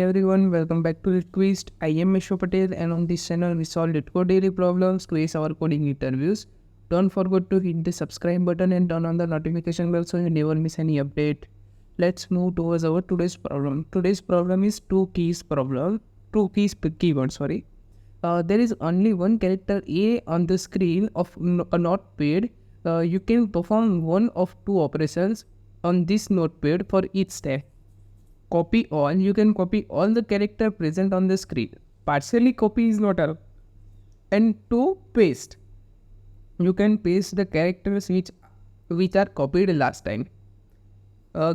everyone, welcome back to the Twist. I am Mishra Patel, and on this channel we solve the code daily problems, quiz our coding interviews. Don't forget to hit the subscribe button and turn on the notification bell so you never miss any update. Let's move towards our today's problem. Today's problem is two keys keyword. There is only one character A on the screen of a notepad. You can perform one of two operations on this notepad for each step. Copy all, you can copy all the character present on the screen. Partially copy is not allowed. And to paste, you can paste the characters which are copied last time.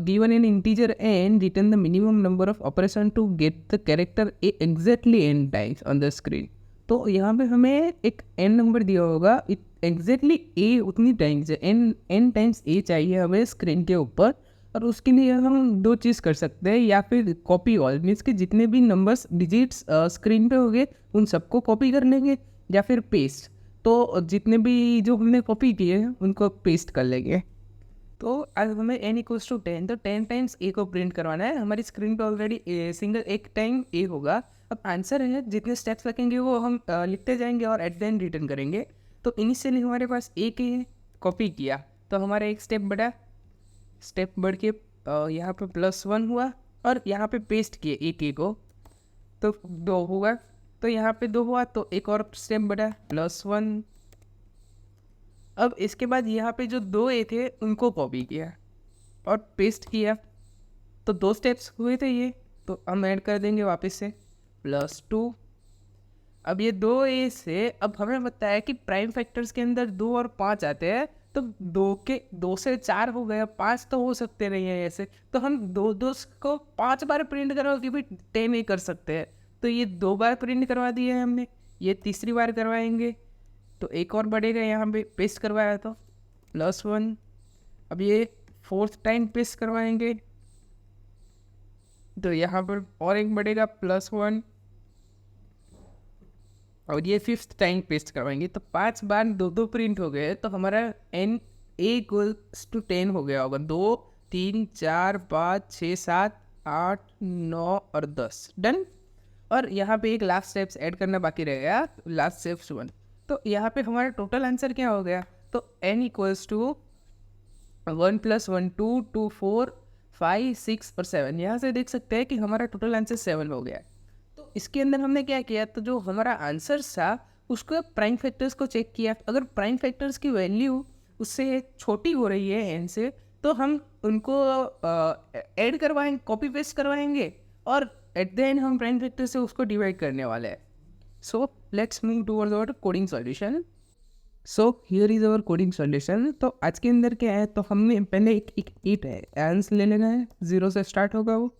Given an integer n, return the minimum number of operation to get the character a exactly n times on the screen. तो यहाँ पे हमें एक n number दिया होगा, exactly a उतनी times n times a चाहिए हमें स्क्रीन के ऊपर. और उसके लिए हम दो चीज़ कर सकते हैं, या फिर कॉपी ऑल मीन्स के जितने भी नंबर्स डिजिट्स स्क्रीन पे होंगे उन सबको कॉपी कर लेंगे, या फिर पेस्ट. तो जितने भी जो हमने कॉपी किए हैं उनको पेस्ट कर लेंगे. तो अब हमें n इक्वल्स टू 10, तो 10 टाइम्स a को प्रिंट करवाना है. हमारी स्क्रीन पे ऑलरेडी सिंगल एक टाइम a होगा. अब आंसर है जितने स्टेप्स लगेंगे वो हम लिखते जाएंगे और एट द एंड रिटर्न करेंगे. तो इनिशियली हमारे पास a के कॉपी किया तो हमारा एक स्टेप बढ़ के यहाँ पे +1 हुआ, और यहाँ पे पेस्ट किए एक को तो 2 हुआ. तो यहाँ पे 2 हुआ तो एक और स्टेप बढ़ा +1. अब इसके बाद यहाँ पे जो 2 ए थे उनको कॉपी किया और पेस्ट किया, तो 2 स्टेप्स हुए थे ये. तो हम ऐड कर देंगे वापस से +2. अब ये 2 ए से अब हमें बताया कि प्राइम फैक्टर्स के अंदर 2 और 5 आते हैं. तो 2 से 4 हो गया, 5 तो हो सकते नहीं है ऐसे. तो हम 2 को 5 बार प्रिंट करवा के भी 10 ही कर सकते हैं. तो ये 2 बार प्रिंट करवा दिए हैं हमने, ये तीसरी बार करवाएंगे तो एक और बढ़ेगा. यहाँ पे पेस्ट करवाया तो +1. अब ये 4th टाइम पेस्ट करवाएंगे तो यहाँ पर और एक बढ़ेगा +1, और ये 5th टाइम पेस्ट करवाएंगे तो 5 बार 2 प्रिंट हो गए. तो हमारा n a इक्वल्स टू 10 हो गया होगा. 2 3 4 5 6 7 8 9 और 10 डन. और यहाँ पे एक लास्ट स्टेप्स ऐड करना बाकी रह गया, लास्ट स्टेप्स 1. तो यहाँ पे हमारा टोटल आंसर क्या हो गया, तो n इक्वल्स टू 1 + 1 2 2 4 5 6 और 7. यहाँ से देख सकते हैं कि हमारा टोटल आंसर 7 हो गया. तो इसके अंदर हमने क्या किया, तो जो हमारा आंसर था उसको प्राइम फैक्टर्स को चेक किया. अगर प्राइम फैक्टर्स की वैल्यू उससे छोटी हो रही है n से, तो हम उनको ऐड करवाएंगे, कॉपी पेस्ट करवाएंगे, और एट द एंड हम प्राइम फैक्टर से उसको डिवाइड करने वाले हैं. So let's move towards our coding solution. So here is our coding solution. तो आज के अंदर क्या है, तो हमने पहले एक ईट है एंस ले लेना है, 0 से स्टार्ट होगा वो.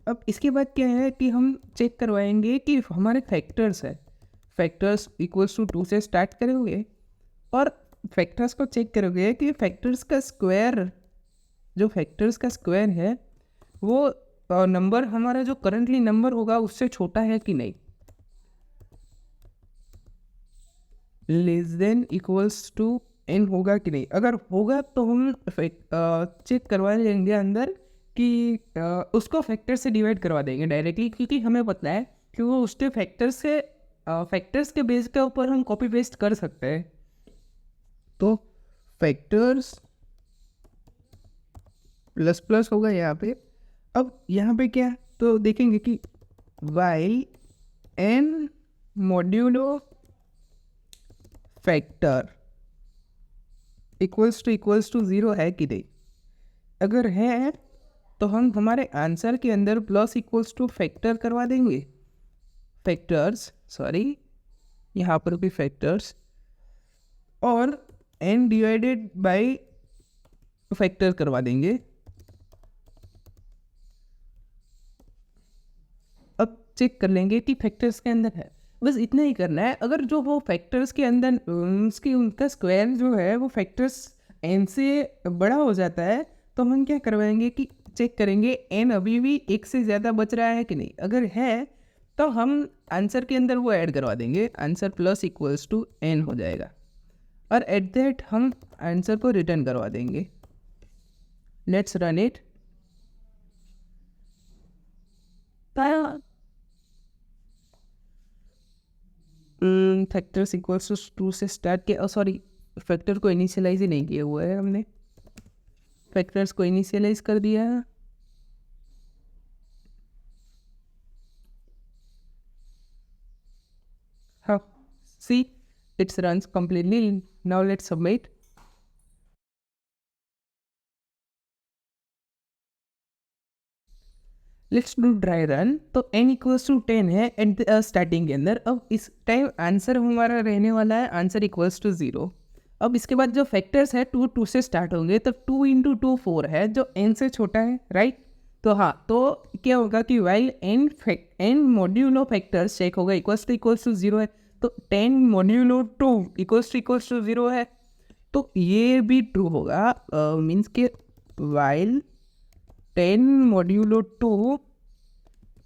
अब इसके बाद क्या है कि हम चेक करवाएंगे कि हमारे फैक्टर्स है, फैक्टर्स इक्वल्स टू 2 से स्टार्ट करोगे और फैक्टर्स को चेक करोगे कि फैक्टर्स का स्क्वायर, जो फैक्टर्स का स्क्वायर है वो नंबर हमारा जो करंटली नंबर होगा उससे छोटा है कि नहीं, less than equals to n होगा कि नहीं. अगर होगा तो हम चेक करवा लेंगे अंदर कि उसको फैक्टर से डिवाइड करवा देंगे डायरेक्टली, क्योंकि हमें पता है कि वो उसके फैक्टर्स के बेस के ऊपर हम कॉपी पेस्ट कर सकते हैं. तो फैक्टर्स ++ होगा यहाँ पे. अब यहाँ पे क्या, तो देखेंगे कि while n modulo factor equals to 0 है कि नहीं. अगर है तो हम हमारे आंसर के अंदर += फैक्टर करवा देंगे, यहाँ पर भी फैक्टर्स, और n डिवाइडेड बाय फैक्टर करवा देंगे. अब चेक कर लेंगे कि फैक्टर्स के अंदर है, बस इतना ही करना है. अगर जो वो फैक्टर्स के अंदर उनका स्क्वायर जो है वो फैक्टर्स n से बड़ा हो जाता है, तो हम क्या करवाएंगे कि चेक करेंगे n अभी भी 1 से ज़्यादा बच रहा है कि नहीं. अगर है तो हम आंसर के अंदर वो ऐड करवा देंगे, आंसर += n हो जाएगा, और एट दैट हम आंसर को रिटर्न करवा देंगे. Let's run it. Factors equals to 2 से स्टार्ट किया, सॉरी फैक्टर को इनिशियलाइज ही नहीं किया हुआ है हमने, फैक्टर्स को इनिशियलाइज कर दिया है। हाँ, see it's runs completely. Now let's submit. Let's do dry run. तो n इक्वल्स टू 10 है एट स्टार्टिंग के अंदर। अब इस टाइम आंसर हमारा रहने वाला है आंसर इक्वल्स टू 0। अब इसके बाद जो फैक्टर्स है 2 से स्टार्ट होंगे, तो 2 इंटू 2 4 है जो n से छोटा है, राइट। तो हाँ, तो क्या होगा कि while n modulo factors check होगा इक्वल्स टू 0 है, तो 10 मॉड्यूलो 2 इक्वल्स टू 0 है, तो ये भी ट्रू होगा। मीन्स के वाइल 10 मॉड्यूलो 2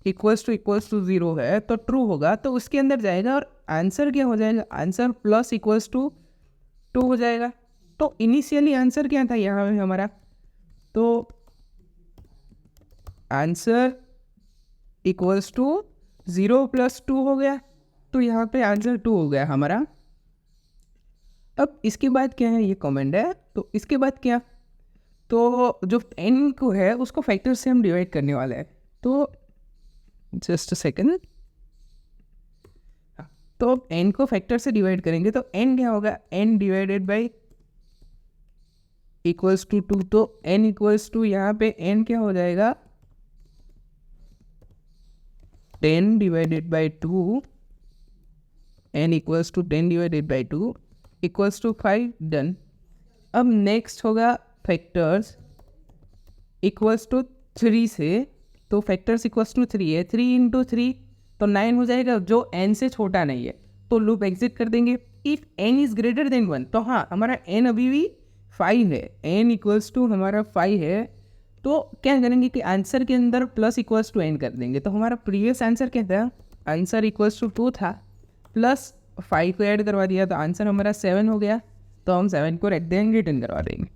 इक्वल्स टू 0 है तो ट्रू होगा, तो उसके अंदर जाएगा और आंसर क्या हो जाएगा, आंसर प्लस इक्वल्स टू 2 हो जाएगा। तो इनिशियली आंसर क्या था यहाँ पे हमारा, तो आंसर इक्वल्स टू 0 प्लस 2 हो गया, तो यहाँ पे आंसर 2 हो गया हमारा। अब इसके बाद क्या है, ये कमेंट है, तो इसके बाद क्या, तो जो n को है उसको फैक्टर से हम डिवाइड करने वाले हैं। तो जस्ट अ सेकेंड, तो अब n को फैक्टर से डिवाइड करेंगे तो n क्या होगा, n divided by equals to 2, तो n इक्वल्स टू यहाँ पे n क्या हो जाएगा 10 divided by 2, n equals to 10 divided by 2 equals to 5, done. अब नेक्स्ट होगा फैक्टर्स इक्वल्स टू 3 से, तो फैक्टर्स इक्वल्स टू 3 है, 3 इंटू 3 तो 9 हो जाएगा, जो n से छोटा नहीं है, तो लूप एग्जिट कर देंगे। If n is greater than 1, तो हाँ हमारा n अभी भी 5 है, n इक्वल्स टू हमारा 5 है, तो क्या करेंगे कि आंसर के अंदर प्लस इक्वल्स टू n कर देंगे। तो हमारा प्रीवियस आंसर क्या था, आंसर इक्वल्स टू 2 था, प्लस 5 को ऐड करवा दिया तो आंसर हमारा 7 हो गया, तो हम 7 को रख देंगे, रिटर्न करवा देंगे।